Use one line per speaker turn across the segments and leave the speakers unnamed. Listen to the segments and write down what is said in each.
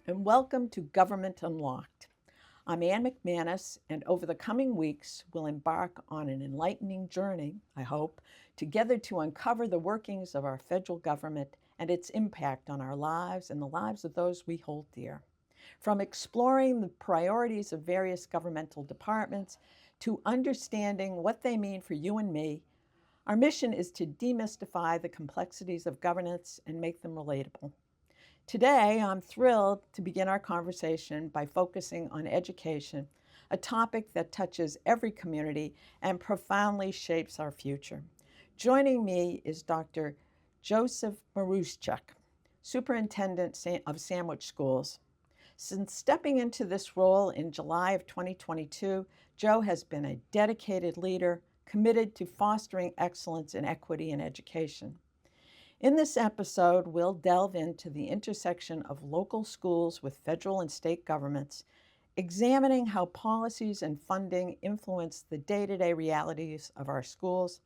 and welcome to Government Unlocked. I'm Ann McManus, and over the coming weeks, we'll embark on an enlightening journey, I hope, together to uncover the workings of our federal government and its impact on our lives and the lives of those we hold dear. From exploring the priorities of various governmental departments to understanding what they mean for you and me, our mission is to demystify the complexities of governance and make them relatable. Today, I'm thrilled to begin our conversation by focusing on education, a topic that touches every community and profoundly shapes our future. Joining me is Dr. Joseph Maruszczak, Superintendent of Sandwich Schools. Since stepping into this role in July of 2022, Joe has been a dedicated leader committed to fostering excellence and equity in education. In this episode, we'll delve into the intersection of local schools with federal and state governments, examining how policies and funding influence the day-to-day realities of our schools.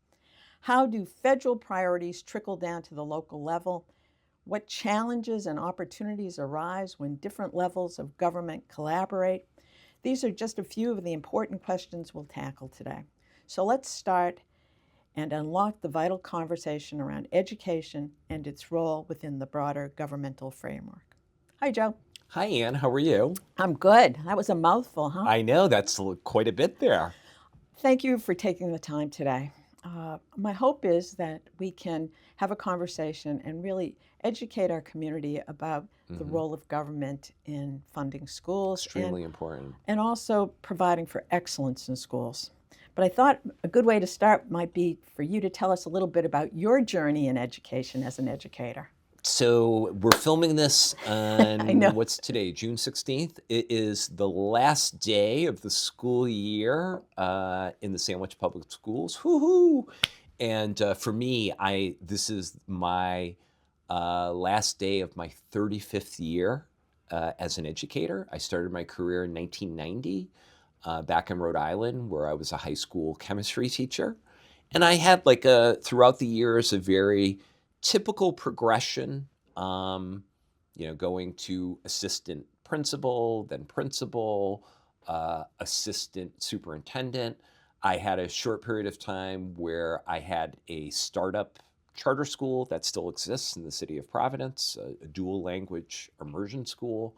How do federal priorities trickle down to the local level? What challenges and opportunities arise when different levels of government collaborate? These are just a few of the important questions we'll tackle today. So let's start and unlock the vital conversation around education and its role within the broader governmental framework. Hi, Joe.
Hi, Ann. How are you?
I'm good. That was a mouthful, huh?
I know, that's quite a bit there.
Thank you for taking the time today. My hope is that we can have a conversation and really educate our community about the role of government in funding schools.
Extremely important.
And also providing for excellence in schools. But I thought a good way to start might be for you to tell us a little bit about your journey in education as an educator.
So we're filming this
I know.
on, what's today, June 16th? It is the last day of the school year in the Sandwich Public Schools. Woo-hoo! And for me, this is my last day of my 35th year as an educator. I started my career in 1990. Back in Rhode Island, where I was a high school chemistry teacher. And I had throughout the years, a very typical progression, going to assistant principal, then principal, assistant superintendent. I had a short period of time where I had a startup charter school that still exists in the city of Providence, a dual language immersion school.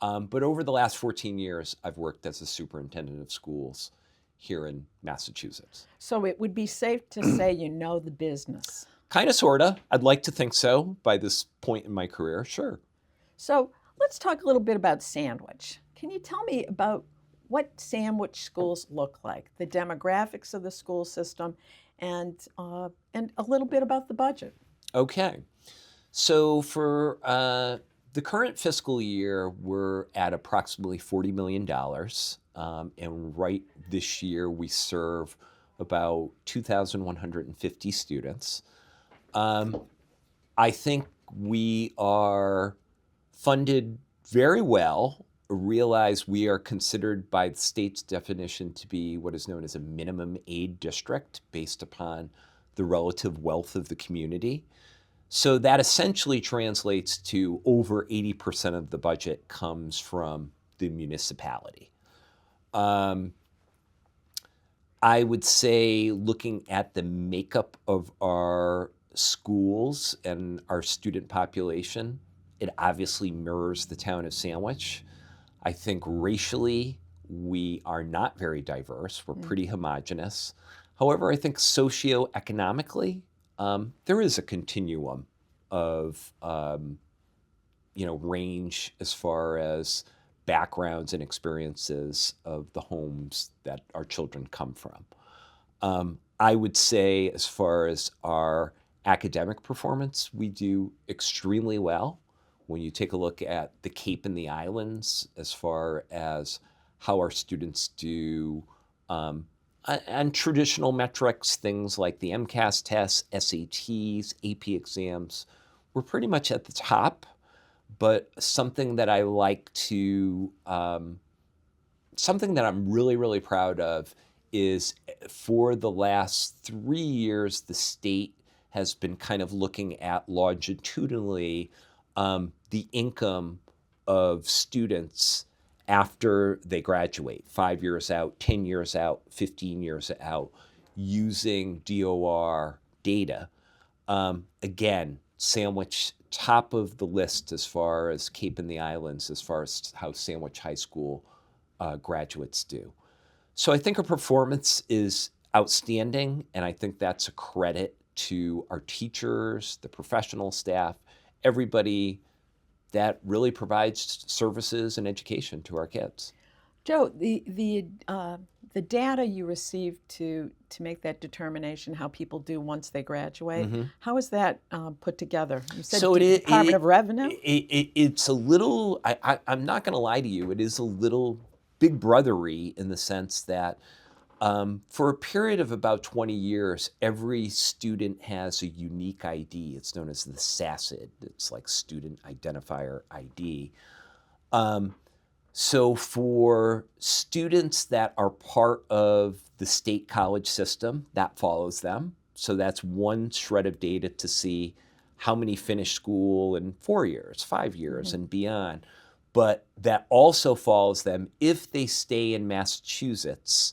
But over the last 14 years, I've worked as a superintendent of schools here in Massachusetts.
So it would be safe to say you know the business.
Kind of, sort of. I'd like to think so by this point in my career, sure.
So let's talk a little bit about Sandwich. Can you tell me about what Sandwich schools look like, the demographics of the school system, and a little bit about the budget?
Okay. So for the current fiscal year, we're at approximately $40 million. And right this year, we serve about 2,150 students. I think we are funded very well. Realize we are considered by the state's definition to be what is known as a minimum aid district based upon the relative wealth of the community. So that essentially translates to over 80% of the budget comes from the municipality. I would say, looking at the makeup of our schools and our student population, it obviously mirrors the town of Sandwich. I think racially, we are not very diverse. We're pretty homogenous. However, I think socioeconomically, there is a continuum of, range as far as backgrounds and experiences of the homes that our children come from. I would say, as far as our academic performance, we do extremely well. When you take a look at the Cape and the Islands, as far as how our students do and traditional metrics, things like the MCAS tests, SATs, AP exams, we're pretty much at the top. But something that I like to, something that I'm really, really proud of is, for the last 3 years, the state has been kind of looking at longitudinally the income of students after they graduate, 5 years out, 10 years out, 15 years out, using DOR data. Again, Sandwich, top of the list as far as Cape and the Islands, as far as how Sandwich High School graduates do. So I think our performance is outstanding, and I think that's a credit to our teachers, the professional staff, everybody that really provides services and education to our kids.
Joe, the data you received to make that determination how people do once they graduate, how is that put together? You said
So it
Department of Revenue?
It's a little, I'm not going to lie to you, it is a little big brothery in the sense that for a period of about 20 years, every student has a unique ID. It's known as the SACID. It's like Student Identifier ID. So for students that are part of the state college system, that follows them. So that's one shred of data to see how many finish school in 4 years, 5 years, and beyond. But that also follows them if they stay in Massachusetts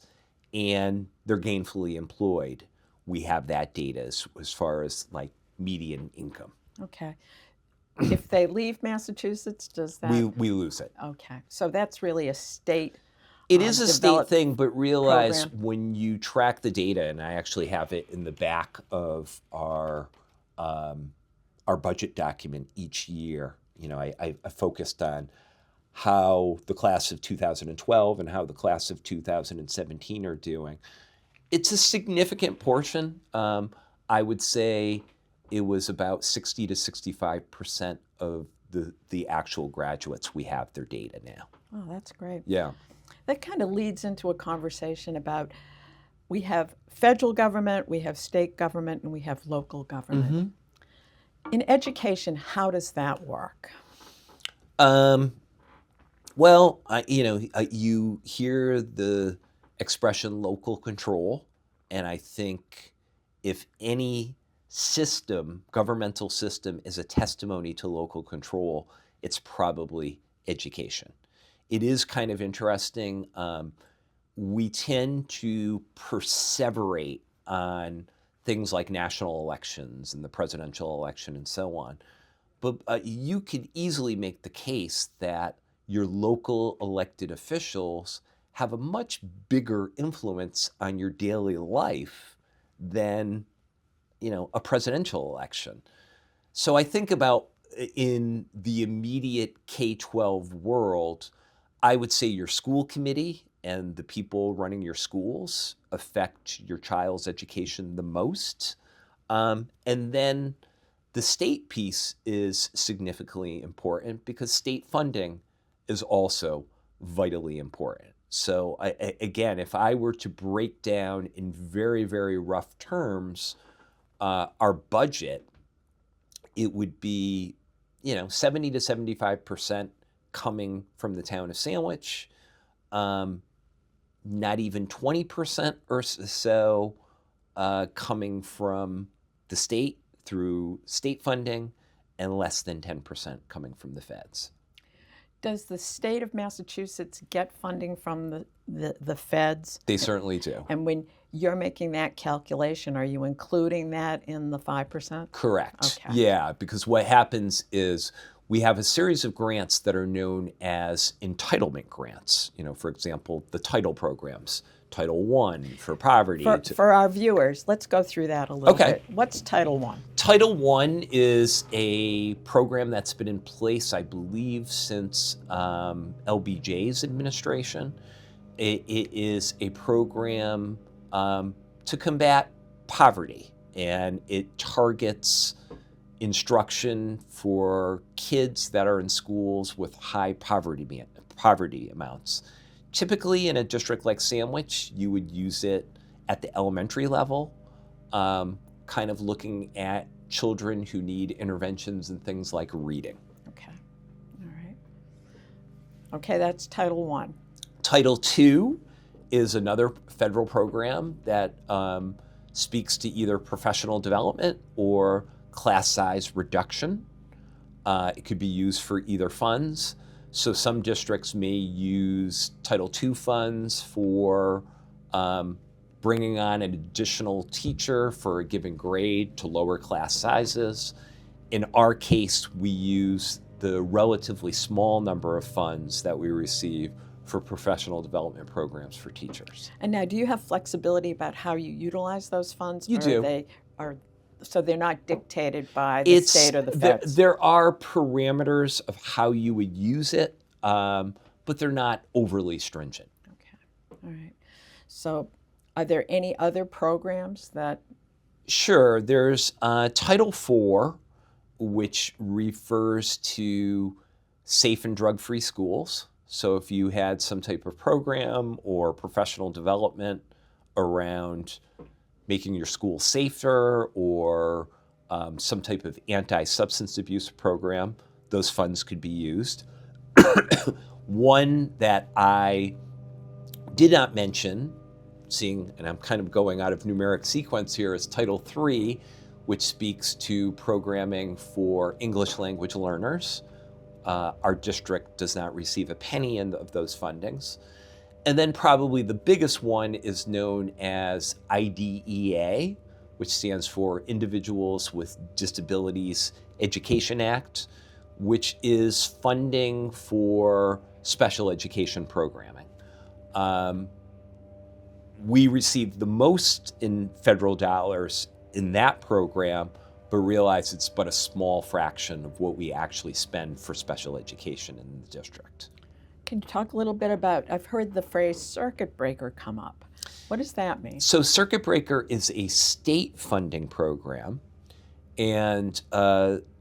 and they're gainfully employed. We have that data as far as like median income.
Okay. If they leave Massachusetts, does that?
We lose it.
Okay. So that's really a state.
It is a state
developed
thing, but realize
program.
when you track the data, and I actually have it in the back of our budget document each year. You know, I focused on how the class of 2012 and how the class of 2017 are doing. It's a significant portion. I would say it was about 60 to 65% of the actual graduates we have their data now.
Oh, that's great.
Yeah.
That kind of leads into a conversation about we have federal government, we have state government, and we have local government. In education, how does that work?
Well, you hear the expression local control, and I think if any system, governmental system, is a testimony to local control, it's probably education. It is kind of interesting. We tend to perseverate on things like national elections and the presidential election and so on. But you could easily make the case that your local elected officials have a much bigger influence on your daily life than, a presidential election. So I think about in the immediate K-12 world, I would say your school committee and the people running your schools affect your child's education the most. And then the state piece is significantly important because state funding is also vitally important. So again, if I were to break down in very, very rough terms, our budget, it would be, 70 to 75% coming from the town of Sandwich, not even 20% or so coming from the state through state funding, and less than 10% coming from the feds.
Does the state of Massachusetts get funding from the feds?
They certainly do.
And when you're making that calculation, are you including that in the 5%?
Correct.
Okay.
Yeah, because what happens is we have a series of grants that are known as entitlement grants. For example, the title programs, Title I for poverty.
For our viewers, let's go through that a little bit. What's Title I?
Title I is a program that's been in place, I believe, since LBJ's administration. It is a program to combat poverty, and it targets instruction for kids that are in schools with high poverty amounts. Typically, in a district like Sandwich, you would use it at the elementary level, kind of looking at children who need interventions in things like reading.
Okay. All right. Okay, that's Title I.
Title II is another federal program that speaks to either professional development or class size reduction. It could be used for either funds. So some districts may use Title II funds for bringing on an additional teacher for a given grade to lower class sizes. In our case, we use the relatively small number of funds that we receive for professional development programs for teachers.
And now, do you have flexibility about how you utilize those funds?
You do.
So they're not dictated by the state or the feds?
There are parameters of how you would use it, but they're not overly stringent.
Okay, all right. So are there any other programs that?
Sure. There's Title IV, which refers to safe and drug-free schools. So if you had some type of program or professional development around making your school safer or some type of anti-substance abuse program, those funds could be used. One that I did not mention, and I'm kind of going out of numeric sequence here, is Title III, which speaks to programming for English language learners. Our district does not receive a penny of those fundings. And then probably the biggest one is known as IDEA, which stands for Individuals with Disabilities Education Act, which is funding for special education programming. We receive the most in federal dollars in that program, but realize it's but a small fraction of what we actually spend for special education in the district.
Can you talk a little bit about, I've heard the phrase circuit breaker come up. What does that mean?
So circuit breaker is a state funding program, and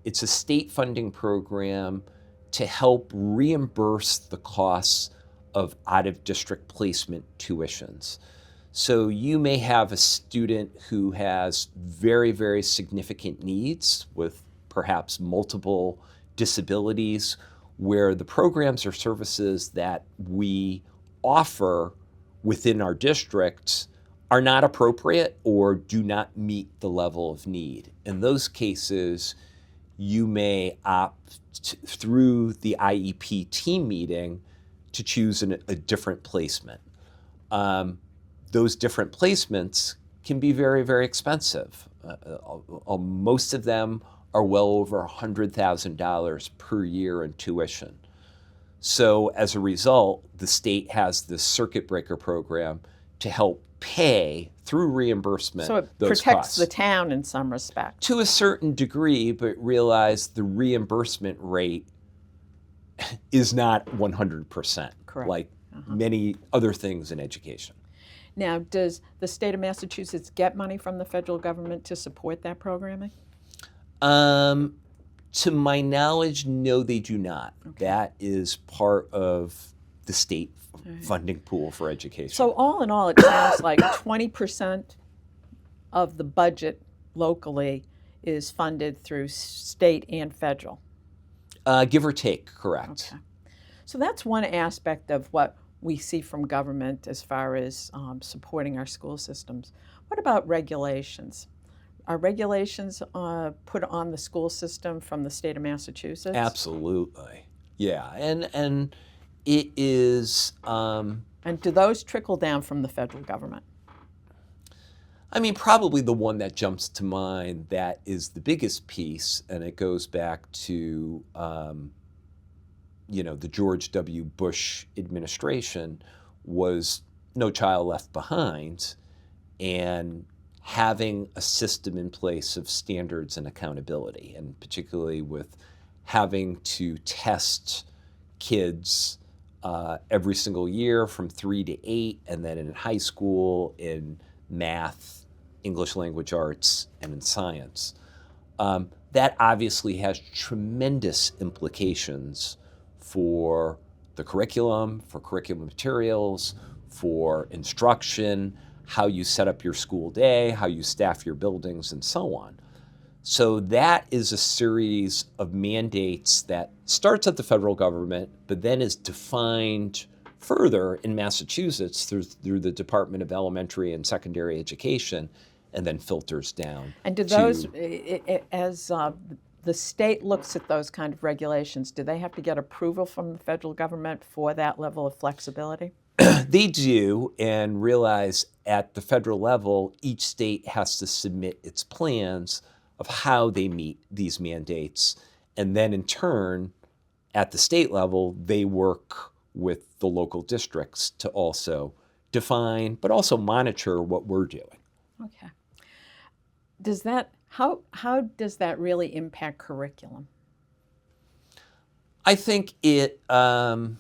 it's a state funding program to help reimburse the costs of out-of-district placement tuitions. So you may have a student who has very, very significant needs with perhaps multiple disabilities, where the programs or services that we offer within our districts are not appropriate or do not meet the level of need. In those cases, you may opt through the IEP team meeting to choose a different placement. Those different placements can be very, very expensive. Most of them are well over $100,000 per year in tuition. So as a result, the state has this circuit breaker program to help pay through reimbursement
so it
those
protects
costs.
the town in some respect.
To a certain degree, but realize the reimbursement rate is not 100%,
Correct.
like many other things in education.
Now, does the state of Massachusetts get money from the federal government to support that programming?
To my knowledge, no, they do not.
Okay.
That is part of the state funding pool for education.
So all in all, it sounds like 20% of the budget locally is funded through state and federal.
Give or take, correct.
Okay. So that's one aspect of what we see from government as far as supporting our school systems. What about regulations? Are regulations put on the school system from the state of Massachusetts?
Absolutely, yeah, and it is.
And do those trickle down from the federal government?
I mean, probably the one that jumps to mind that is the biggest piece, and it goes back to the George W. Bush administration, was No Child Left Behind, and having a system in place of standards and accountability, and particularly with having to test kids every single year from 3 to 8, and then in high school in math, English language arts, and in science. That obviously has tremendous implications for the curriculum, for curriculum materials, for instruction, how you set up your school day, how you staff your buildings, and so on. So that is a series of mandates that starts at the federal government, but then is defined further in Massachusetts through the Department of Elementary and Secondary Education, and then filters down.
And do those, as the state looks at those kind of regulations, do they have to get approval from the federal government for that level of flexibility?
They do, and realize at the federal level, each state has to submit its plans of how they meet these mandates. And then in turn, at the state level, they work with the local districts to also define, but also monitor what we're doing.
Okay. How does that really impact curriculum
I think it,
and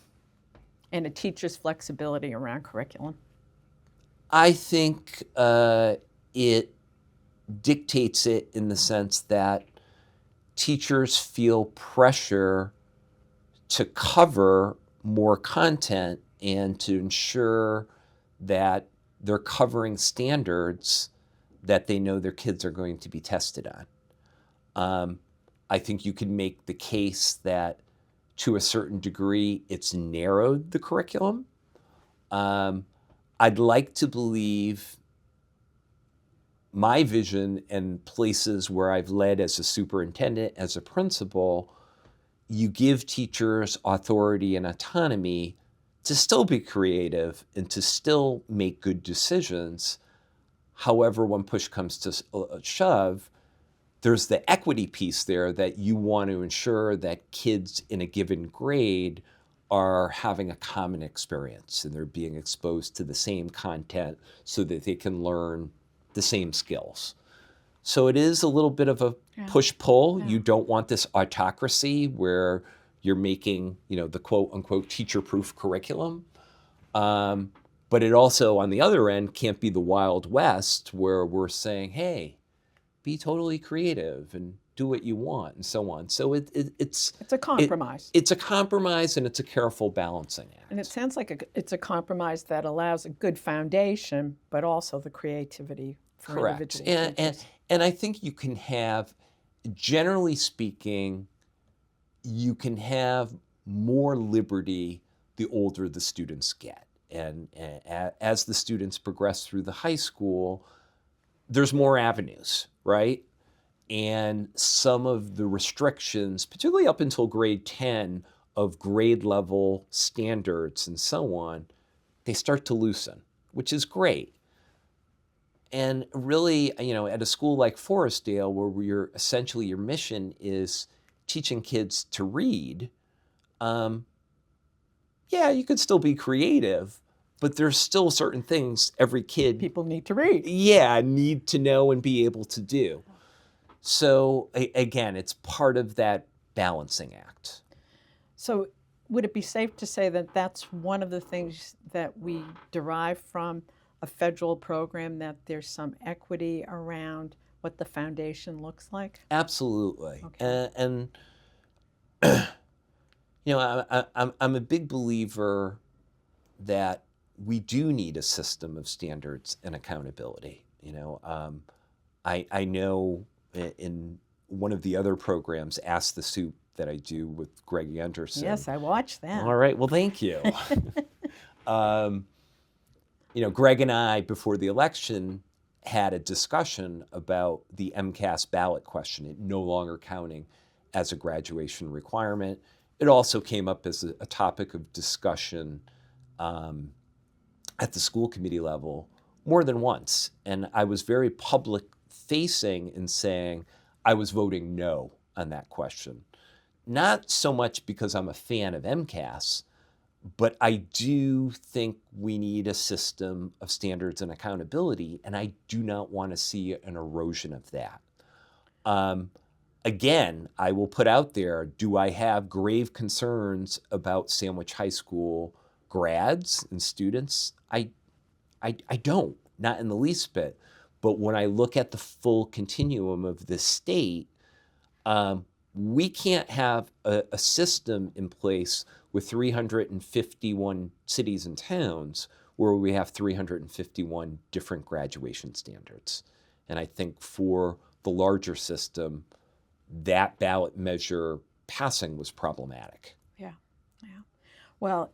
a teacher's flexibility around curriculum?
I think it dictates it in the sense that teachers feel pressure to cover more content and to ensure that they're covering standards that they know their kids are going to be tested on. I think you can make the case that to a certain degree it's narrowed the curriculum. I'd like to believe my vision and places where I've led as a superintendent, as a principal, you give teachers authority and autonomy to still be creative and to still make good decisions. However, when push comes to shove, there's the equity piece there that you want to ensure that kids in a given grade are having a common experience and they're being exposed to the same content so that they can learn the same skills. So it is a little bit of a push-pull.
Yeah.
You don't want this autocracy where you're making, the quote-unquote teacher-proof curriculum. But it also, on the other end, can't be the Wild West where we're saying, hey, be totally creative and do what you want and so on. So it's
a compromise.
It's a compromise and it's a careful balancing act.
And it sounds like it's a compromise that allows a good foundation, but also the creativity for
Correct.
individual teachers.
And I think you can have, generally speaking, you can have more liberty the older the students get. And as the students progress through the high school, there's more avenues, right? And some of the restrictions, particularly up until grade 10 of grade level standards and so on, they start to loosen, which is great. And really, at a school like Forestdale, where your mission is teaching kids to read, you could still be creative, but there's still certain things every kid...
People need to read.
Need to know and be able to do. So again, it's part of that balancing act.
So would it be safe to say that that's one of the things that we derive from a federal program, that there's some equity around what the foundation looks like?
Absolutely.
Okay.
And I'm a big believer that we do need a system of standards and accountability. I know in one of the other programs, Ask the Soup, that I do with Greg Anderson.
Yes, I watched that.
All right. Well, thank you. Greg and I, before the election, had a discussion about the MCAS ballot question, it no longer counting as a graduation requirement. It also came up as a topic of discussion at the school committee level more than once. And I was very public-facing in saying I was voting no on that question. Not so much because I'm a fan of MCAS, but I do think we need a system of standards and accountability, and I do not want to see an erosion of that. Again, I will put out there, do I have grave concerns about Sandwich High School grads and students? I don't, not in the least bit. But when I look at the full continuum of this state, we can't have a system in place with 351 cities and towns where we have 351 different graduation standards. And I think for the larger system, that ballot measure passing was problematic.
Yeah. Well,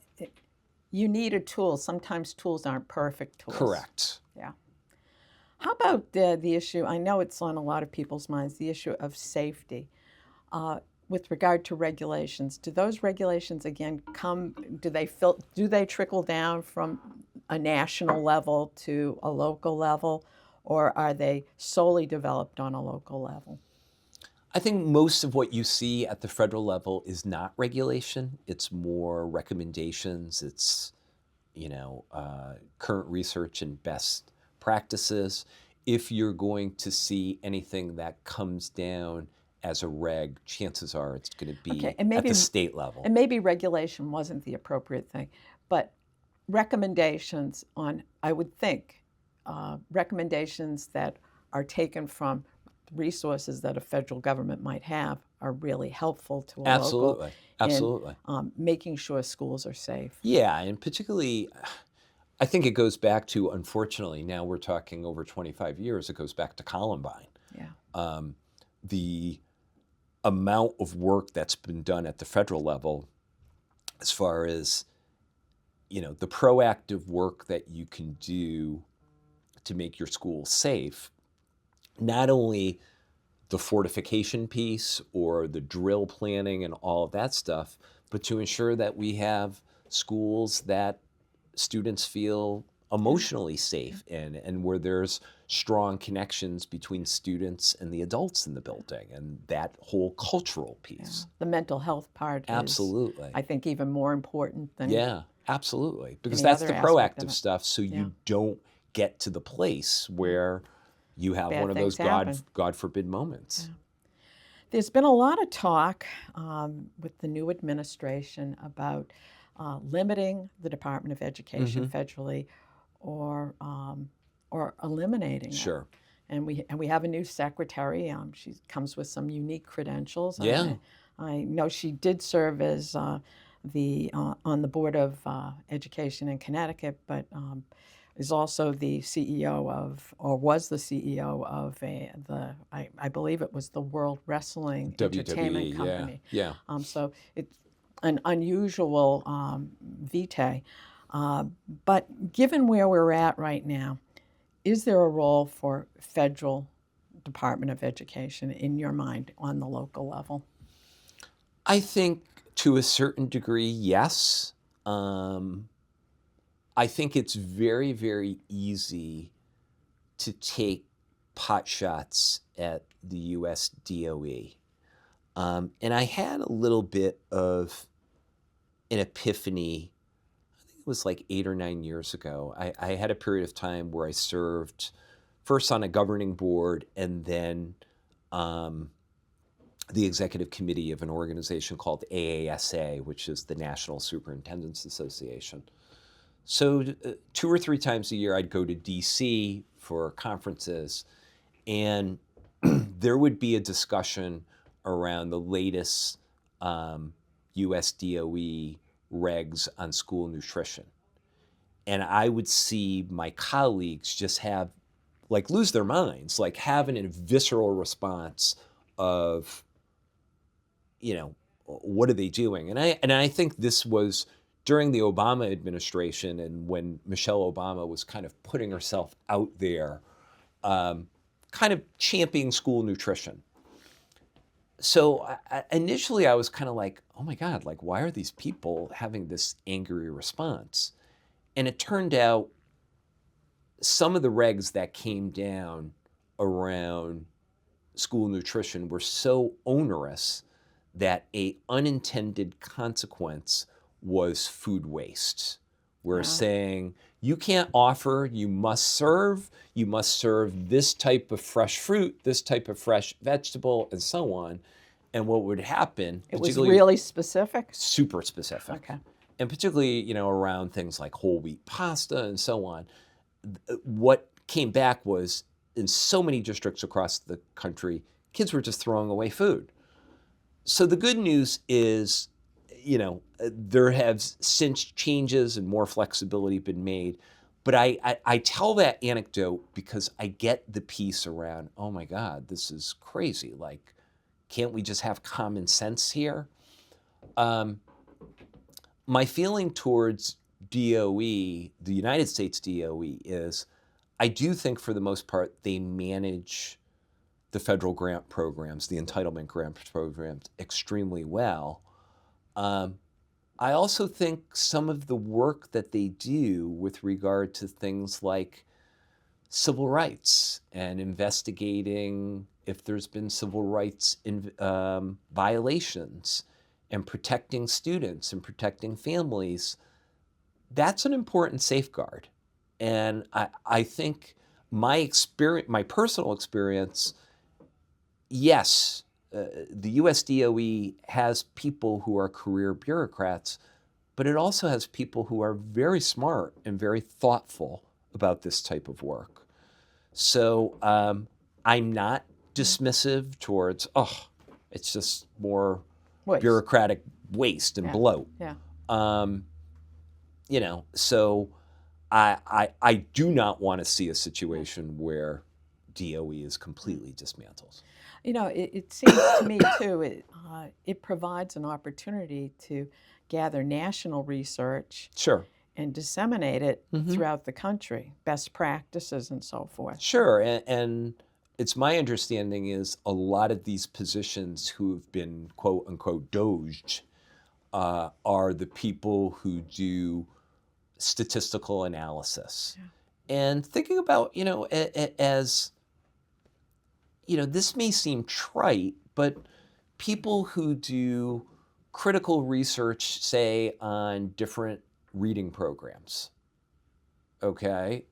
you need a tool. Sometimes tools aren't perfect tools.
Correct.
Yeah. How about the issue, I know it's on a lot of people's minds, the issue of safety. With regard to regulations, do those regulations again do they trickle down from a national level to a local level, or are they solely developed on a local level?
I think most of what you see at the federal level is not regulation. It's more recommendations. It's, current research and best practices. If you're going to see anything that comes down as a reg, chances are it's going to be
Okay, and
at
maybe
the state level.
and maybe regulation wasn't the appropriate thing, but recommendations on, I would think, recommendations that are taken from resources that a federal government might have are really helpful to a local
Absolutely. Absolutely.
in making sure schools are safe.
Yeah, and particularly, I think it goes back to, unfortunately, now we're talking over 25 years, it goes back to Columbine.
Yeah.
The amount of work that's been done at the federal level as far as, the proactive work that you can do to make your school safe, not only the fortification piece or the drill planning and all of that stuff, but to ensure that we have schools that students feel emotionally safe in, and where there's strong connections between students and the adults in the building, and that whole cultural piece.
The mental health part
Absolutely.
is, I think, even more important than
Yeah, absolutely. Because
any
that's
other
the
aspect of
proactive
it.
stuff, so
Yeah.
you don't get to the place where you have
Bad
one of those
things happen.
God forbid moments.
Yeah. There's been a lot of talk with the new administration about limiting the Department of Education federally, or eliminating it.
Sure.
And we have a new secretary. She comes with some unique credentials.
Yeah.
I know she did serve as on the Board of Education in Connecticut, but is also the CEO of, or was the CEO of I believe it was the World Wrestling Entertainment
WWE,
Company.
yeah.
So it's an unusual vitae. But given where we're at right now, is there a role for federal Department of Education in your mind on the local level?
I think to a certain degree, yes. I think it's very, very easy to take pot shots at the US DOE. And I had a little bit of an epiphany. I think it was like 8 or 9 years ago. I had a period of time where I served first on a governing board and then the executive committee of an organization called AASA, which is the National Superintendents Association. So 2 or 3 times a year, I'd go to DC for conferences, and there would be a discussion around the latest US DOE regs on school nutrition. And I would see my colleagues just lose their minds, have a visceral response of, what are they doing? And I think this was during the Obama administration, and when Michelle Obama was kind of putting herself out there, kind of championing school nutrition. So initially I was kind of like, oh my God, why are these people having this angry response? And it turned out some of the regs that came down around school nutrition were so onerous that an unintended consequence was food waste. We're saying, you can't offer, you must serve this type of fresh fruit, this type of fresh vegetable, and so on. And what would happen,
it was really specific?
Super specific.
Okay.
And particularly, around things like whole wheat pasta and so on, what came back was, in so many districts across the country, kids were just throwing away food. So the good news is, there have since changes and more flexibility been made. But I tell that anecdote because I get the piece around, oh my God, this is crazy. Can't we just have common sense here? My feeling towards DOE, the United States DOE, is I do think for the most part they manage the federal grant programs, the entitlement grant programs, extremely well. I also think some of the work that they do with regard to things like civil rights and investigating if there's been civil rights violations and protecting students and protecting families, that's an important safeguard. And I think my personal experience, yes, the US DOE has people who are career bureaucrats, but it also has people who are very smart and very thoughtful about this type of work. So I'm not dismissive towards, it's just more
Waste.
bureaucratic waste and bloat.
Yeah.
So I do not want to see a situation where DOE is completely dismantled.
It seems to me, too, it provides an opportunity to gather national research
Sure.
and disseminate it throughout the country, best practices and so forth.
Sure. And it's my understanding is a lot of these positions who have been quote unquote doged are the people who do statistical analysis. Yeah. And thinking about, as, this may seem trite, but people who do critical research, say, on different reading programs, okay?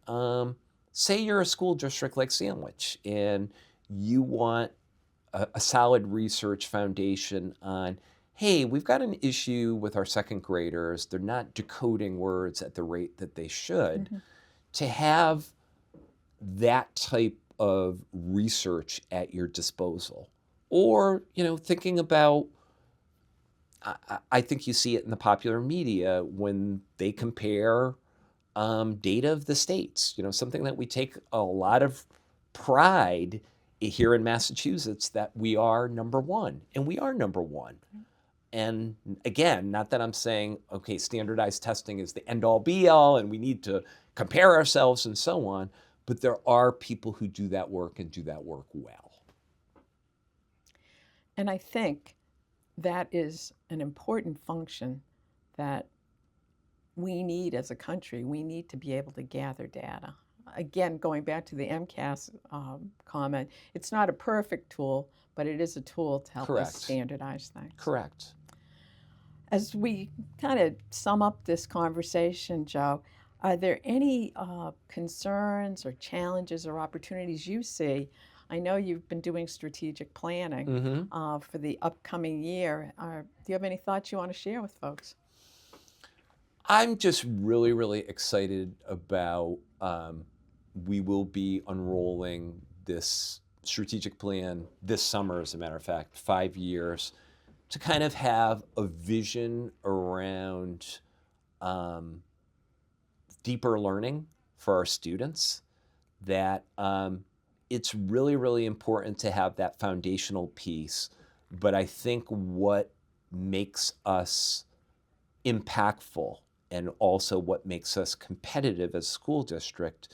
Say you're a school district like Sandwich and you want a solid research foundation on, hey, we've got an issue with our second graders. They're not decoding words at the rate that they should. Mm-hmm. To have that type of research at your disposal. Or, thinking about, I think you see it in the popular media when they compare data of the states, something that we take a lot of pride here in Massachusetts that we are number one, and we are number one. And again, not that I'm saying, okay, standardized testing is the end all be all and we need to compare ourselves and so on, but there are people who do that work and do that work well.
And I think that is an important function that we need as a country. We need to be able to gather data. Again, going back to the MCAS comment, it's not a perfect tool, but it is a tool to help us standardize things.
Correct.
As we kind of sum up this conversation, Joe, are there any concerns or challenges or opportunities you see? I know you've been doing strategic planning for the upcoming year. Do you have any thoughts you want to share with folks?
I'm just really, really excited about we will be unrolling this strategic plan this summer, as a matter of fact, 5 years, to kind of have a vision around deeper learning for our students, that it's really, really important to have that foundational piece. But I think what makes us impactful and also what makes us competitive as a school district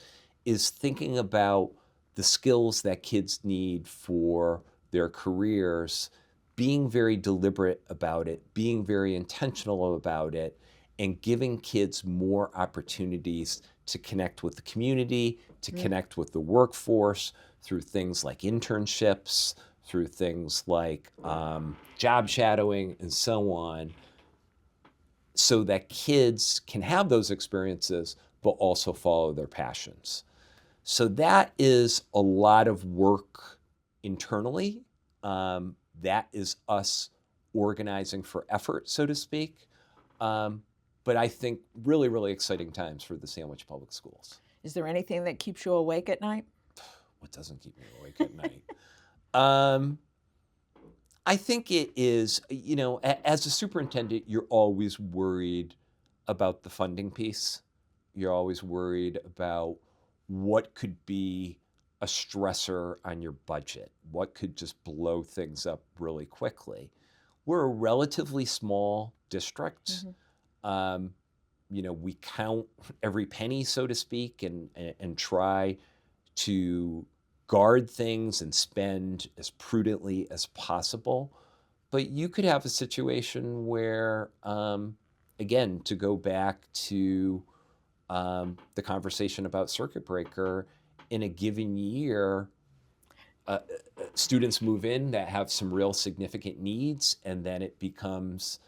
is thinking about the skills that kids need for their careers, being very deliberate about it, being very intentional about it, and giving kids more opportunities to connect with the community, to connect with the workforce through things like internships, through things like job shadowing and so on, so that kids can have those experiences but also follow their passions. So that is a lot of work internally. That is us organizing for effort, so to speak. But I think really, really exciting times for the Sandwich Public Schools. Is
there anything that keeps you awake at night?
What doesn't keep me awake at night? I think it is, as a superintendent, you're always worried about the funding piece. You're always worried about what could be a stressor on your budget, what could just blow things up really quickly. We're a relatively small district. We count every penny, so to speak, and try to guard things and spend as prudently as possible. But you could have a situation where, again, to go back to the conversation about circuit breaker, in a given year, students move in that have some real significant needs, and then it becomes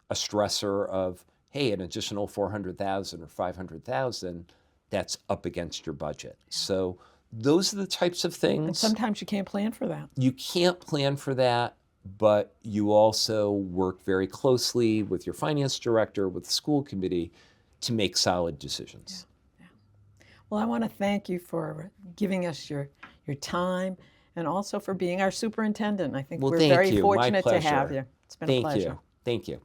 a stressor of, hey, an additional 400,000 or 500,000, that's up against your budget. So those are the types of things.
And sometimes you can't plan for that.
You can't plan for that, but you also work very closely with your finance director, with the school committee, to make solid decisions.
Yeah. Well, I want to thank you for giving us your time and also for being our superintendent. I think
Well,
we're
thank
very
you. My
fortunate to have
pleasure.
you. It's been a pleasure.
Thank you.